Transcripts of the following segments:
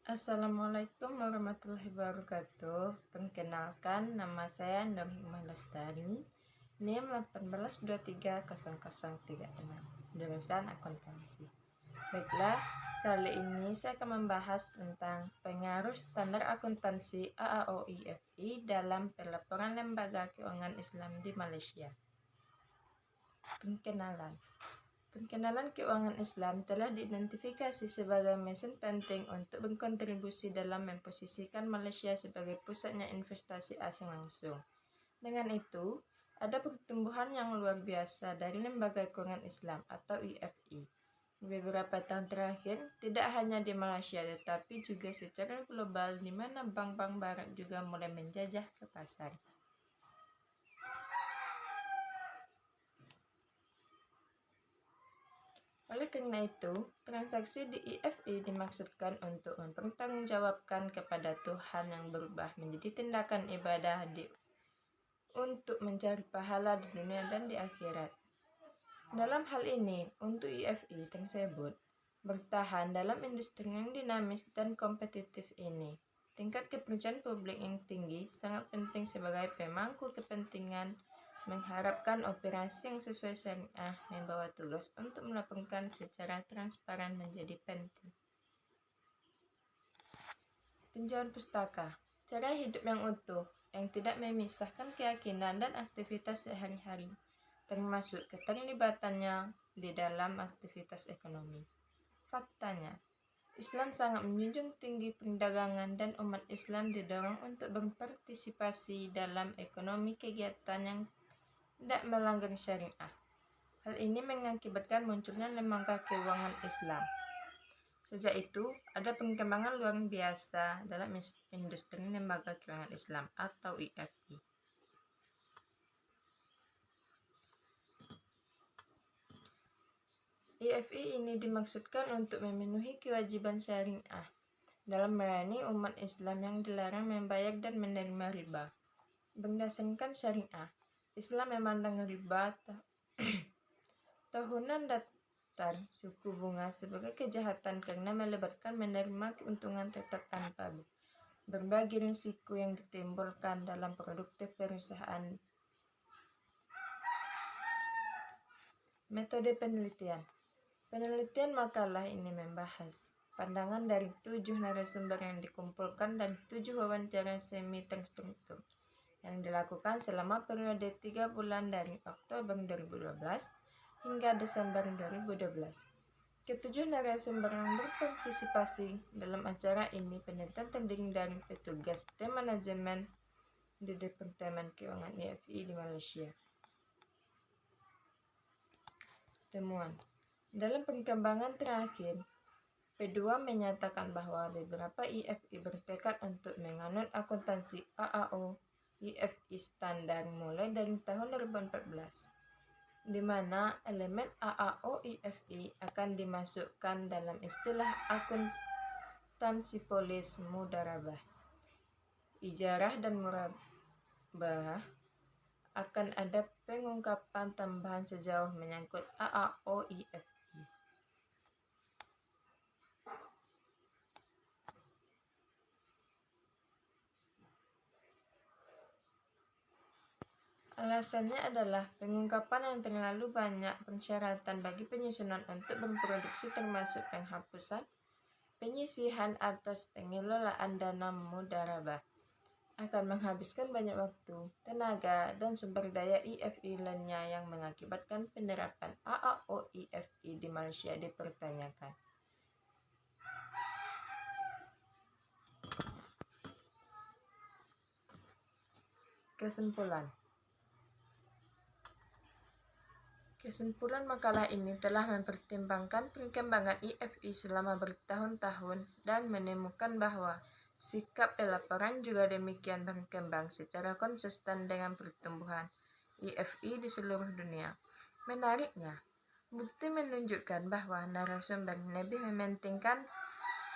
Assalamualaikum warahmatullahi wabarakatuh. Perkenalkan, nama saya Nur Hikmah Lestari, NIM 18230036, jurusan akuntansi. Baiklah, kali ini saya akan membahas tentang pengaruh standar akuntansi AAOIFI dalam pelaporan lembaga keuangan Islam di Malaysia. Perkenalan keuangan Islam telah diidentifikasi sebagai mesin penting untuk berkontribusi dalam memposisikan Malaysia sebagai pusatnya investasi asing langsung. Dengan itu, ada pertumbuhan yang luar biasa dari lembaga keuangan Islam atau IFI. Beberapa tahun terakhir, tidak hanya di Malaysia tetapi juga secara global di mana bank-bank barat juga mulai menjajah ke pasar. Oleh karena itu, transaksi di IFI dimaksudkan untuk mempertanggungjawabkan kepada Tuhan yang berubah menjadi tindakan ibadah untuk mencari pahala di dunia dan di akhirat. Dalam hal ini, untuk IFI tersebut bertahan dalam industri yang dinamis dan kompetitif ini. Tingkat kepercayaan publik yang tinggi sangat penting sebagai pemangku kepentingan mengharapkan operasi yang sesuai syariah membawa tugas untuk melaporkan secara transparan menjadi penting. Tinjauan pustaka, cara hidup yang utuh yang tidak memisahkan keyakinan dan aktivitas sehari-hari, termasuk keterlibatannya di dalam aktivitas ekonomi. Faktanya, Islam sangat menjunjung tinggi perdagangan dan umat Islam didorong untuk berpartisipasi dalam ekonomi kegiatan yang tidak melanggar syariah. Hal ini mengakibatkan munculnya lembaga keuangan Islam. Sejak itu, ada perkembangan luar biasa dalam industri lembaga keuangan Islam atau IFI. IFI ini dimaksudkan untuk memenuhi kewajiban syariah dalam melayani umat Islam yang dilarang membayar dan menerima riba. Berdasarkan syariah, Islam memandang riba tahunan datar suku bunga sebagai kejahatan karena melibatkan menerima keuntungan tetap tanpa berbagi risiko yang ditimbulkan dalam produktif perusahaan. Metode penelitian makalah ini membahas pandangan dari 7 narasumber yang dikumpulkan dan 7 wawancara semi terstruktur yang dilakukan selama periode 3 bulan dari Oktober 2012 hingga Desember 2012. Ketujuh narasumber yang berpartisipasi dalam acara ini penelitian terdiri dari petugas tim manajemen di Departemen Keuangan IFI di Malaysia. Temuan dalam perkembangan terakhir, P2 menyatakan bahwa beberapa IFI bertekad untuk menganut akuntansi AAO IFI standar mulai dari tahun 2014, di mana elemen AAO IFI akan dimasukkan dalam istilah akuntansi polis mudarabah. Ijarah dan murabah akan ada pengungkapan tambahan sejauh menyangkut AAO IFI. Alasannya adalah pengungkapan yang terlalu banyak persyaratan bagi penyusunan untuk berproduksi termasuk penghapusan, penyisihan atas pengelolaan dana mudarabah akan menghabiskan banyak waktu, tenaga, dan sumber daya IFI lainnya yang mengakibatkan penerapan AAO IFI di Malaysia dipertanyakan. Kesimpulan makalah ini telah mempertimbangkan perkembangan IFI selama bertahun-tahun dan menemukan bahwa sikap pelaporan juga demikian berkembang secara konsisten dengan pertumbuhan IFI di seluruh dunia. Menariknya, bukti menunjukkan bahwa narasumber lebih mementingkan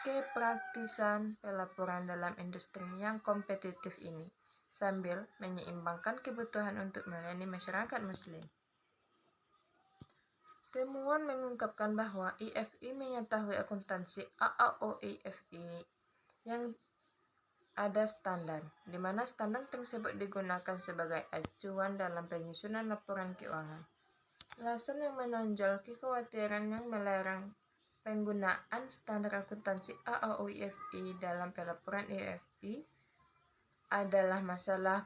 kepraktisan pelaporan dalam industri yang kompetitif ini, sambil menyeimbangkan kebutuhan untuk melayani masyarakat Muslim. Temuan mengungkapkan bahwa IFI mengetahui akuntansi AAO IFI yang ada standar, di mana standar tersebut digunakan sebagai acuan dalam penyusunan laporan keuangan. Alasan yang menonjol kekhawatiran yang melarang penggunaan standar akuntansi AAUIFI dalam pelaporan IFI adalah masalah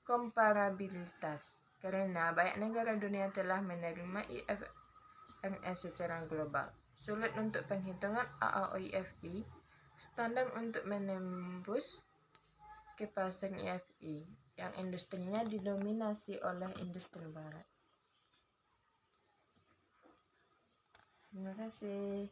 komparabilitas, karena banyak negara dunia telah menerima IFRS secara global. Sulit untuk penghitungan AAUIFI, standar untuk menembus ke pasar IFI yang industrinya didominasi oleh industri barat. Terima kasih.